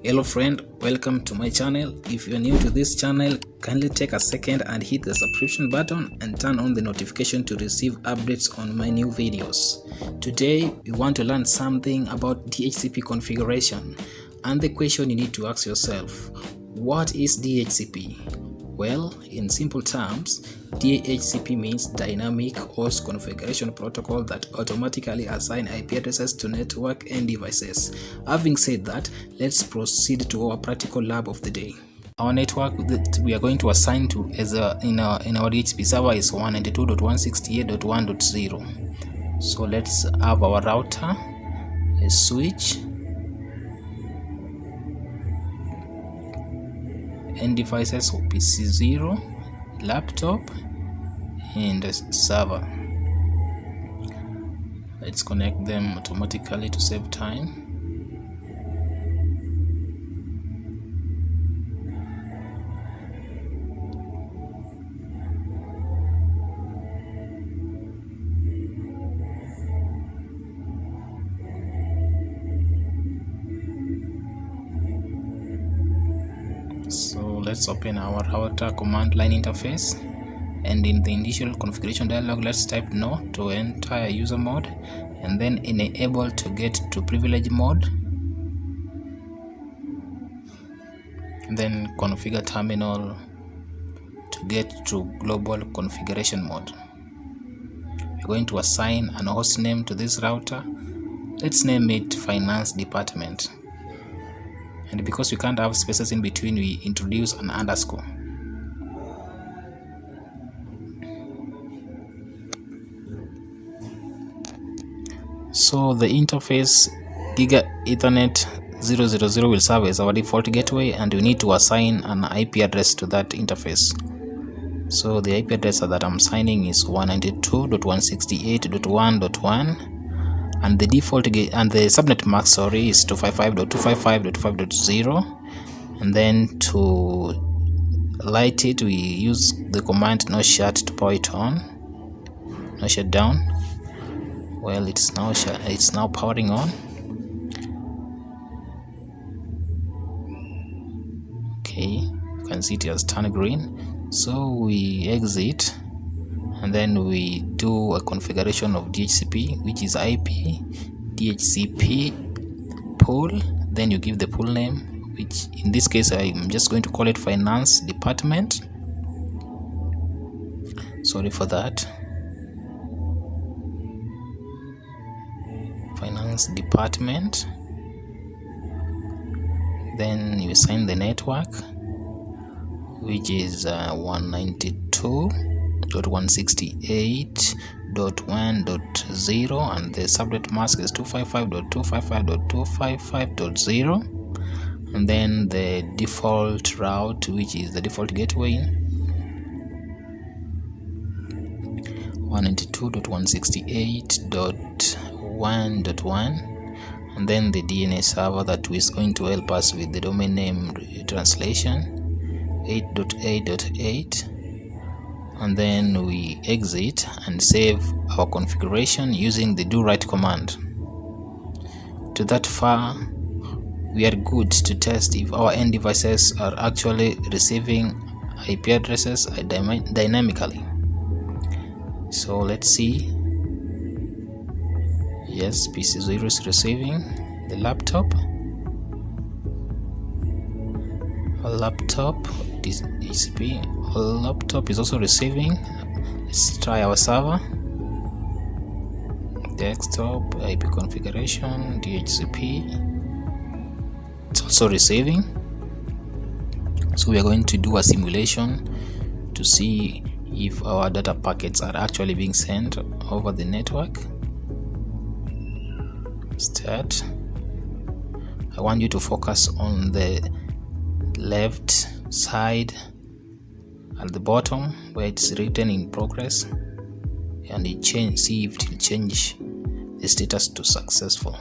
Hello friend, welcome to my channel. If you are new to this channel, kindly take a second and hit the subscription button and turn on the notification to receive updates on my new videos. Today we want to learn something about DHCP configuration, and the question you need to ask yourself, what is DHCP? Well, in simple terms, DHCP means Dynamic Host Configuration Protocol that automatically assigns IP addresses to network and devices. Having said that, let's proceed to our practical lab of the day. Our network that we are going to assign to in our DHCP server is 192.168.1.0. So let's have our router, a switch, and devices for PC0, laptop, and a server. Let's connect them automatically to save time. So let's open our router command line interface, and in the initial configuration dialog, let's type no to enter a user mode, and then enable to get to privilege mode, and then configure terminal to get to global configuration mode. We're going to assign an host name to this router. Let's name it finance department. And because we can't have spaces in between, we introduce an underscore. So the interface Giga Ethernet 000 will serve as our default gateway, and we need to assign an IP address to that interface. So the IP address that I'm assigning is 192.168.1.1. and the default and the subnet mask is 255.255.5.0, and then to light it we use the command no shut to power it on, no shut down. Well, it's now powering on. Okay, you can see it has turned green. So we exit, and then we do a configuration of DHCP, which is IP DHCP pool. Then you give the pool name, which in this case I'm just going to call it finance department. Sorry for that. Finance department. Then you assign the network, which is 192.168.1.0, and the subnet mask is 255.255.255.0, and then the default route, which is the default gateway, 192.168.1.1, and then the DNS server that is going to help us with the domain name translation 8.8.8. and then we exit and save our configuration using the do write command. To that far, we are good to test if our end devices are actually receiving IP addresses dynamically. So let's see. Yes, PC0 is receiving. The laptop DHCP laptop is also receiving. Let's try our server. Desktop IP configuration DHCP, it's also receiving. So we are going to do a simulation to see if our data packets are actually being sent over the network. Start. I want you to focus on the left side at the bottom where it's written in progress, and see if it will change the status to successful.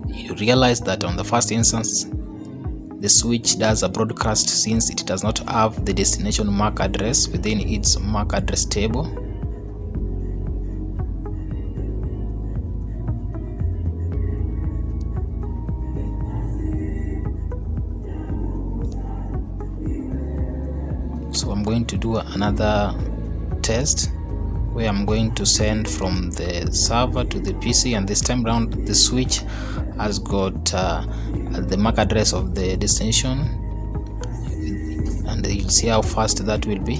You realize that on the first instance the switch does a broadcast since it does not have the destination MAC address within its MAC address table. going to do another test where I'm going to send from the server to the PC, and this time around the switch has got the MAC address of the destination, and you'll see how fast that will be.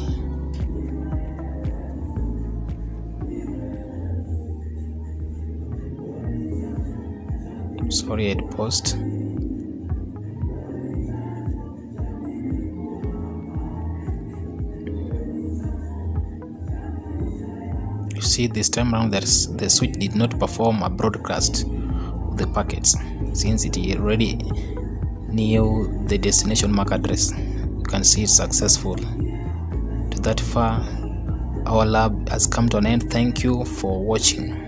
Sorry, I'd paused. You see, this time around that the switch did not perform a broadcast of the packets since it already knew the destination MAC address. You can see it's successful. To that far, our lab has come to an end. Thank you for watching.